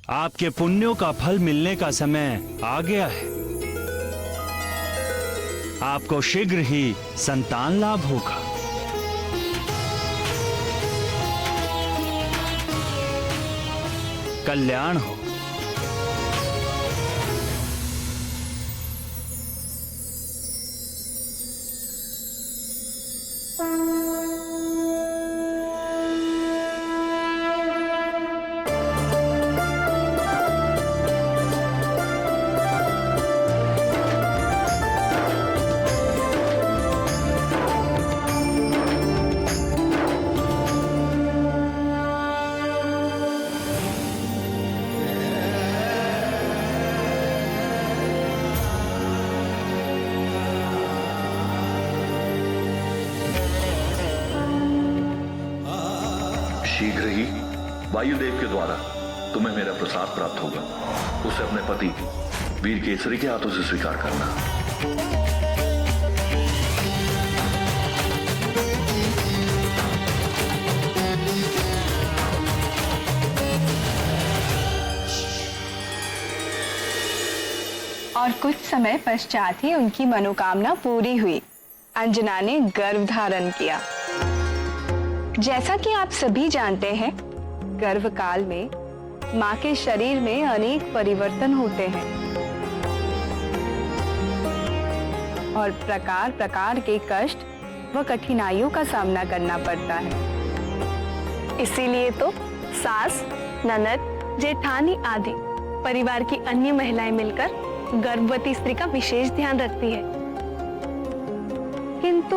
आपके पुण्यों का फल मिलने का समय आ गया है। आपको शीघ्र ही संतान लाभ होगा। कल्याण हो। शीघ्र ही वायुदेव के द्वारा तुम्हें मेरा प्रसाद प्राप्त होगा। उसे अपने पति वीर केसरी के हाथों से स्वीकार करना। और कुछ समय पश्चात ही उनकी मनोकामना पूरी हुई। अंजना ने गर्भ धारण किया। जैसा कि आप सभी जानते हैं, गर्भ काल में मां के शरीर में अनेक परिवर्तन होते हैं और प्रकार प्रकार के कष्ट व कठिनाइयों का सामना करना पड़ता है। इसीलिए तो सास, ननद, जेठानी आदि परिवार की अन्य महिलाएं मिलकर गर्भवती स्त्री का विशेष ध्यान रखती है। किंतु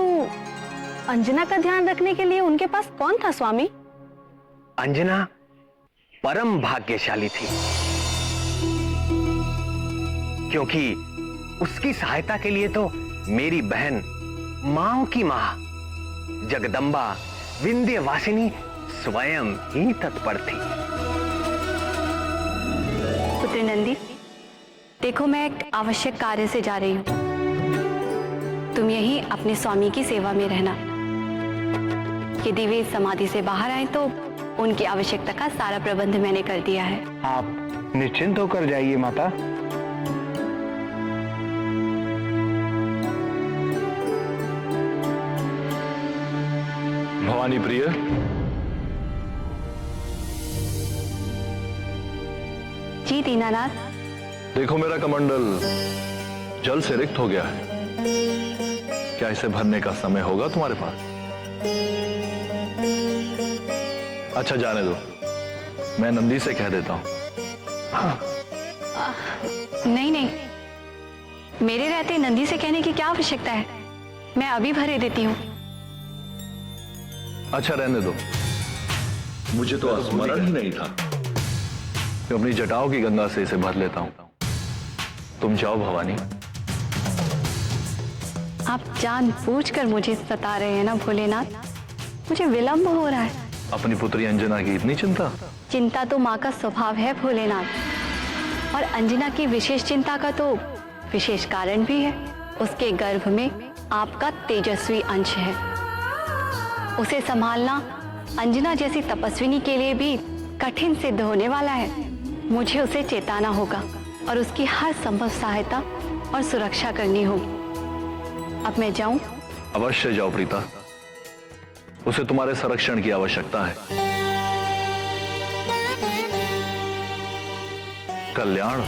अंजना का ध्यान रखने के लिए उनके पास कौन था स्वामी? अंजना परम भाग्यशाली थी, क्योंकि उसकी सहायता के लिए तो मेरी बहन मां की मां जगदम्बा विंध्यवासिनी स्वयं ही तत्पर थी। पुत्र नंदी, देखो मैं एक आवश्यक कार्य से जा रही हूँ। तुम यहीं अपने स्वामी की सेवा में रहना। यदि वे समाधि से बाहर आए तो उनकी आवश्यकता का सारा प्रबंध मैंने कर दिया है। आप निश्चिंत होकर जाइए माता। भवानी प्रिय, जी दीनानाथ। देखो मेरा कमंडल जल से रिक्त हो गया है। क्या इसे भरने का समय होगा तुम्हारे पास? अच्छा जाने दो, मैं नंदी से कह देता हूं। हाँ। नहीं नहीं, मेरे रहते नंदी से कहने की क्या आवश्यकता है? मैं अभी भरे देती हूँ। अच्छा रहने दो, मुझे तो स्मरण ही नहीं था। मैं अपनी जटाओं की गंगा से इसे भर लेता हूं। तुम जाओ भवानी। आप जानबूझकर मुझे सता रहे हैं ना भोलेनाथ? मुझे विलंब हो रहा है। अपनी पुत्री अंजना की इतनी चिंता? चिंता तो माँ का स्वभाव है भोलेनाथ, और अंजना की विशेष चिंता का तो विशेष कारण भी है। उसके गर्भ में आपका तेजस्वी अंश है। उसे संभालना अंजना जैसी तपस्विनी के लिए भी कठिन सिद्ध होने वाला है। मुझे उसे चेताना होगा और उसकी हर संभव सहायता और सुरक्षा करनी होगी। अब मैं जाऊं? अवश्य जाओ प्रीता, उसे तुम्हारे संरक्षण की आवश्यकता है। कल्याण।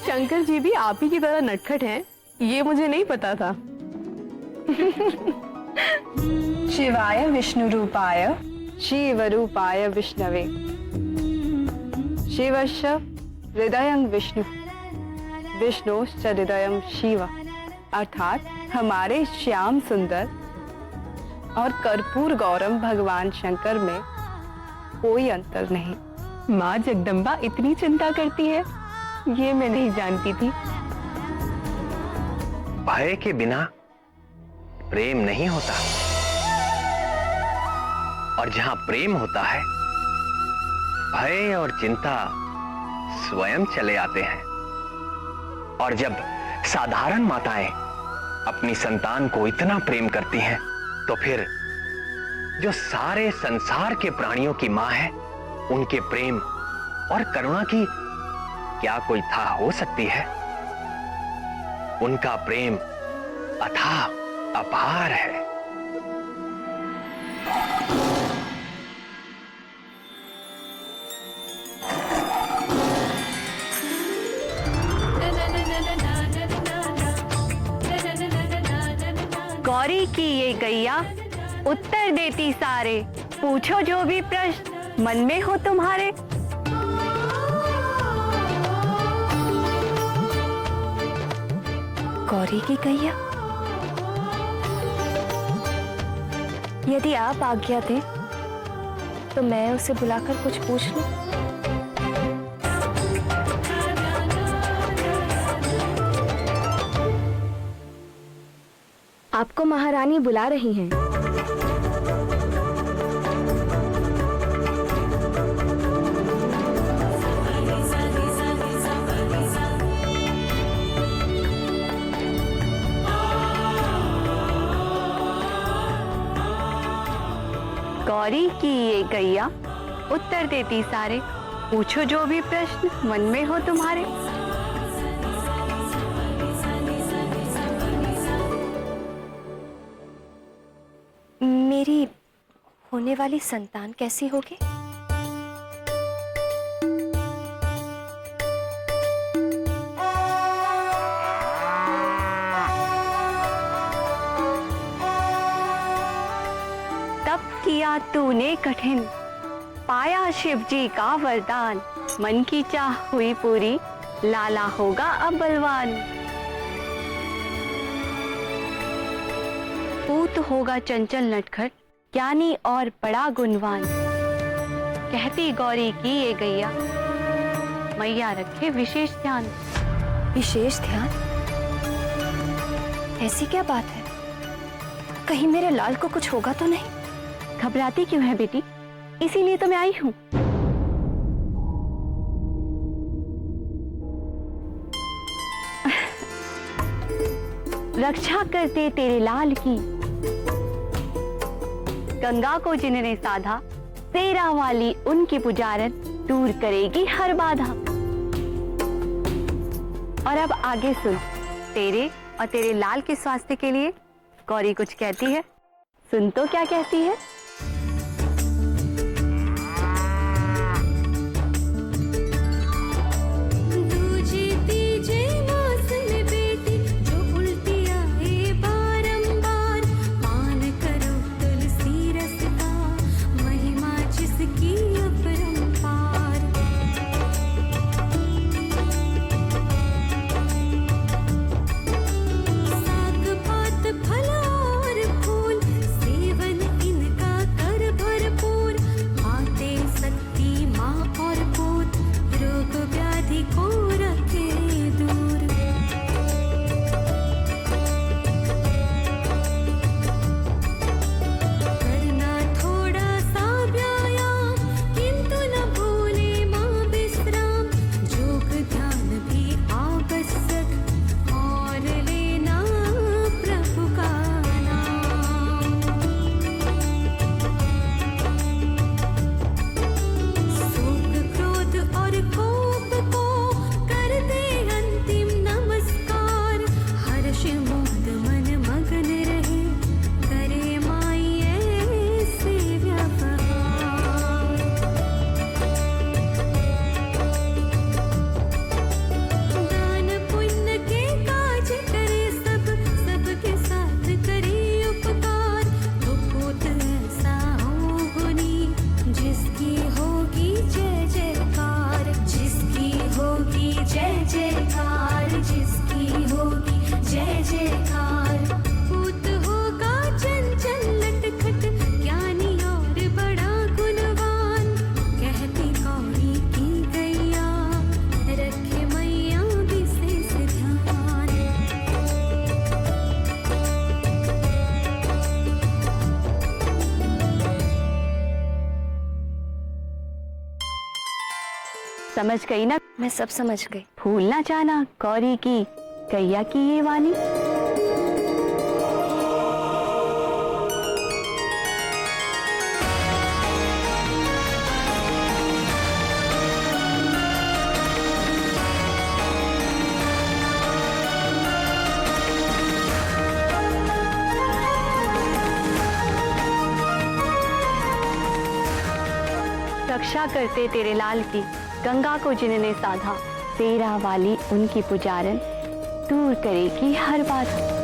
शंकर जी भी आप ही की तरह नटखट हैं, ये मुझे नहीं पता था। शिवाय विष्णु रूपाय शिव रूपाय विष्णवे शिवश्च हृदयं विष्णु विष्णुश्च हृदयं शिव। अर्थात हमारे श्याम सुंदर और कर्पूर गौरम भगवान शंकर में कोई अंतर नहीं। माँ जगदम्बा इतनी चिंता करती है, ये मैं नहीं जानती थी। भय के बिना प्रेम नहीं होता, और जहां प्रेम होता है भय और चिंता स्वयं चले आते हैं। और जब साधारण माताएं अपनी संतान को इतना प्रेम करती हैं, तो फिर जो सारे संसार के प्राणियों की मां है, उनके प्रेम और करुणा की क्या कोई था हो सकती है? उनका प्रेम अथाह अपार है। गौरी की ये गैया उत्तर देती सारे, पूछो जो भी प्रश्न मन में हो तुम्हारे। गौरी की गैया, यदि आप आज्ञा दें तो मैं उसे बुलाकर कुछ पूछ लूं। आपको महारानी बुला रही हैं। गौरी की ये गैया उत्तर देती सारे, पूछो जो भी प्रश्न मन में हो तुम्हारे। मेरी होने वाली संतान कैसी होगी? तप किया तूने कठिन, पाया शिव जी का वरदान, मन की चाह हुई पूरी, लाला होगा अब बलवान। पूत होगा चंचल नटखट, ज्ञानी और बड़ा गुणवान, कहती गौरी की ये गैया, मैया रखे विशेष ध्यान। विशेष ध्यान? ऐसी क्या बात है? कहीं मेरे लाल को कुछ होगा तो नहीं? घबराती क्यों है बेटी? इसीलिए तो मैं आई हूं। रक्षा करते तेरे लाल की, गंगा को जिन्होंने साधा, तेरा वाली उनकी पुजारन, दूर करेगी हर बाधा। और अब आगे सुन, तेरे और तेरे लाल के स्वास्थ्य के लिए गौरी कुछ कहती है। सुन तो क्या कहती है। समझ गई ना? मैं सब समझ गई। भूल ना जाना गौरी की गैया की ये वाणी। रक्षा करते तेरे लाल की गंगा को जिन्होंने साधा, तेरा वाली उनकी पुजारन दूर करेगी हर बाधा।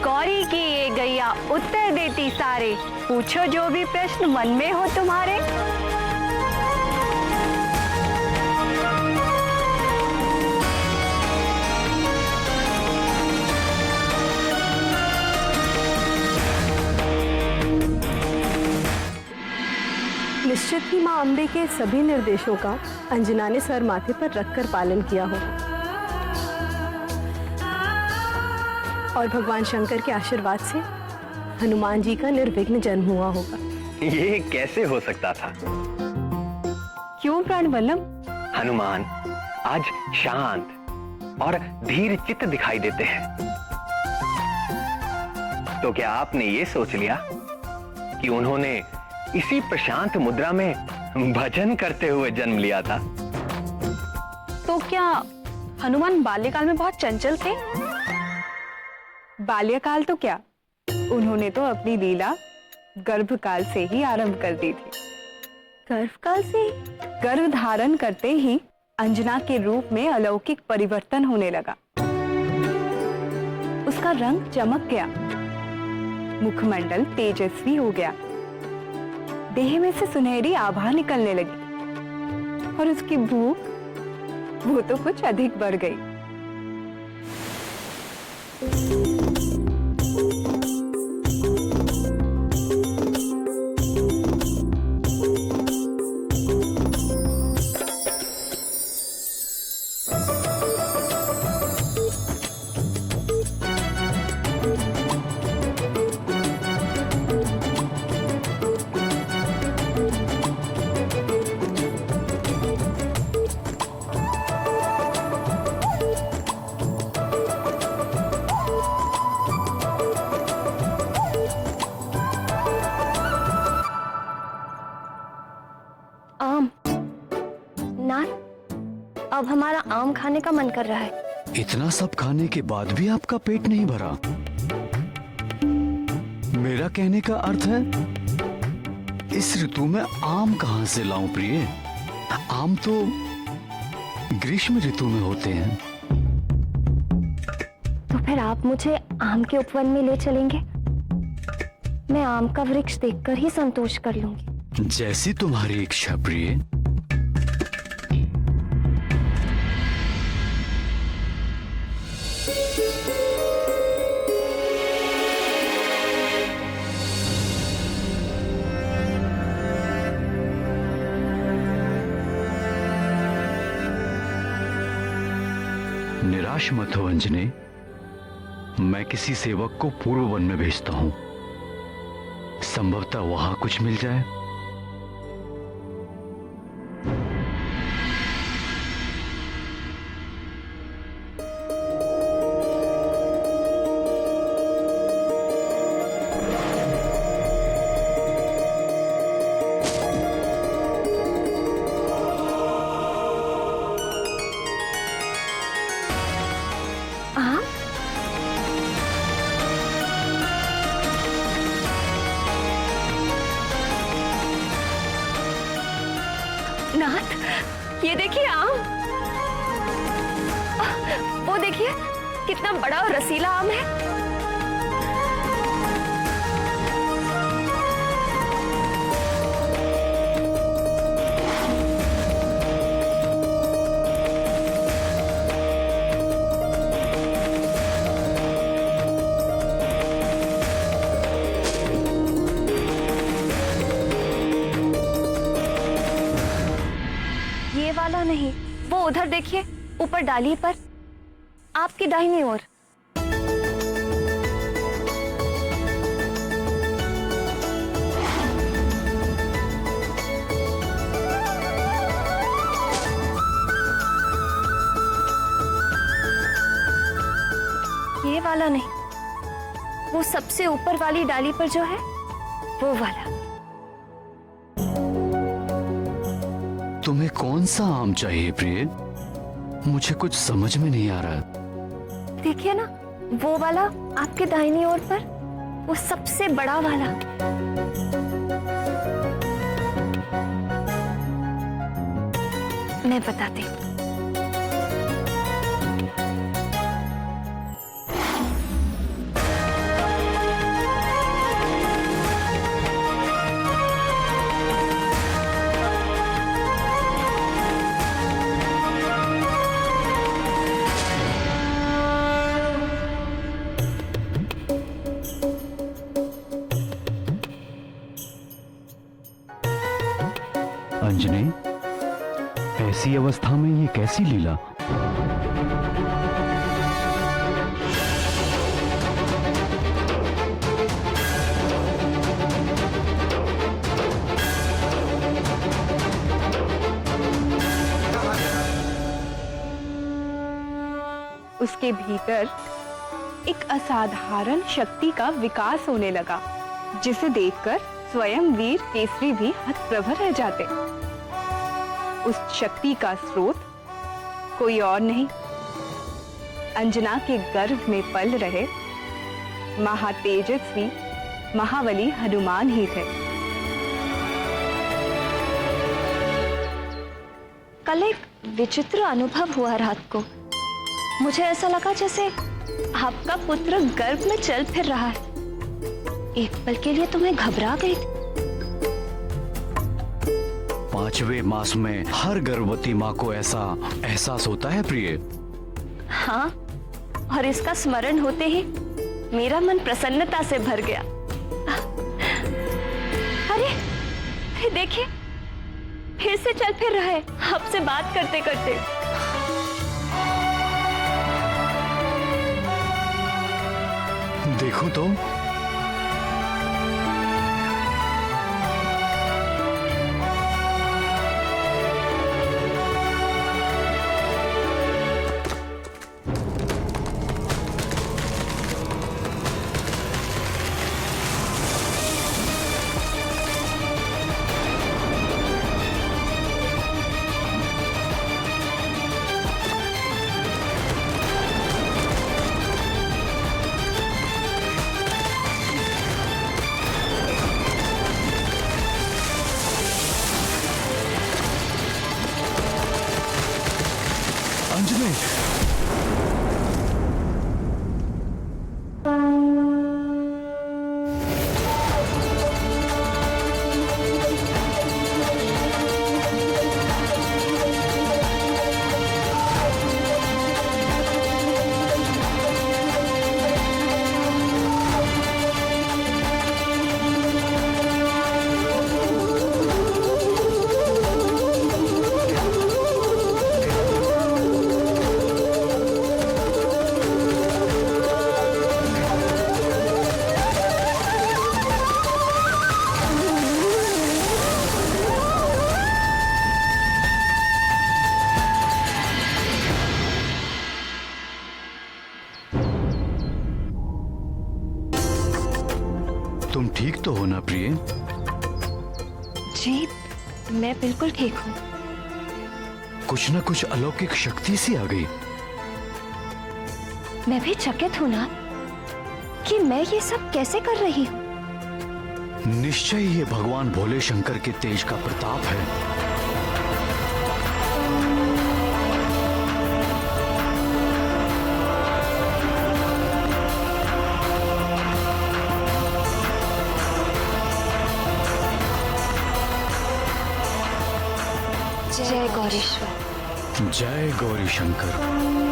गौरी की ये गैया उत्तर देती सारे, पूछो जो भी प्रश्न मन में हो तुम्हारे। निश्चित ही माँ अम्बे के सभी निर्देशों का अंजना ने सर माथे पर रखकर पालन किया हो और भगवान शंकर के आशीर्वाद से हनुमान जी का निर्विघ्न जन्म हुआ होगा। ये कैसे हो सकता था? क्यों प्राण वल्लभ? हनुमान आज शांत और धीर चित्त दिखाई देते हैं, तो क्या आपने ये सोच लिया कि उन्होंने इसी प्रशांत मुद्रा में भजन करते हुए जन्म लिया था? तो क्या हनुमान बाल्यकाल में बहुत चंचल थे? बाल्यकाल तो क्या, उन्होंने तो अपनी लीला गर्भकाल से ही आरंभ कर दी थी। गर्भकाल से? गर्भ धारण करते ही अंजना के रूप में अलौकिक परिवर्तन होने लगा। उसका रंग चमक गया, मुखमंडल तेजस्वी हो गया, देह में से सुनहरी आभा निकलने लगी और उसकी भूख वो तो कुछ अधिक बढ़ गई। आम नाथ, अब हमारा आम खाने का मन कर रहा है। इतना सब खाने के बाद भी आपका पेट नहीं भरा? मेरा कहने का अर्थ है, इस ऋतु में आम कहां से लाऊं प्रिय? आम तो ग्रीष्म ऋतु में होते हैं। तो फिर आप मुझे आम के उपवन में ले चलेंगे? मैं आम का वृक्ष देखकर ही संतोष कर लूंगी। जैसी तुम्हारी इच्छा प्रिय। निराश मत हो अंजने, मैं किसी सेवक को पूर्व वन में भेजता हूं, संभवतः वहां कुछ मिल जाए। नाथ, ये देखिए आम। वो देखिए कितना बड़ा और रसीला आम है। देखिए, ऊपर डाली पर, आपकी दाहिनी ओर। ये वाला नहीं, वो सबसे ऊपर वाली डाली पर जो है वो वाला। तुम्हें कौन सा आम चाहिए प्रिय? मुझे कुछ समझ में नहीं आ रहा। देखिए ना, वो वाला आपके दाहिनी ओर पर, वो सबसे बड़ा वाला। मैं बताती हूँ। अंजनी, ऐसी अवस्था में ये कैसी लीला? उसके भीतर एक असाधारण शक्ति का विकास होने लगा, जिसे देखकर स्वयं वीर केसरी भी हतप्रभ रह जाते। उस शक्ति का स्रोत कोई और नहीं, अंजना के गर्भ में पल रहे महातेजस्वी महाबली हनुमान ही थे। कल एक विचित्र अनुभव हुआ रात को। मुझे ऐसा लगा जैसे आपका पुत्र गर्भ में चल फिर रहा है। एक पल के लिए तो मैं घबरा गई थी। 5वें मास में हर गर्भवती माँ को ऐसा एहसास होता है प्रिय। हाँ, और इसका स्मरण होते ही मेरा मन प्रसन्नता से भर गया। अरे देखिए, फिर से चल फिर रहा है आपसे बात करते करते। देखो तो। अंजनी, तुम ठीक तो हो ना प्रिय? जी, मैं बिल्कुल ठीक हूँ। कुछ ना कुछ अलौकिक शक्ति सी आ गई। मैं भी चकित हूँ ना कि मैं ये सब कैसे कर रही हूँ। निश्चय ये भगवान भोले शंकर के तेज का प्रताप है। जय गौरीश्वर। जय गौरी शंकर।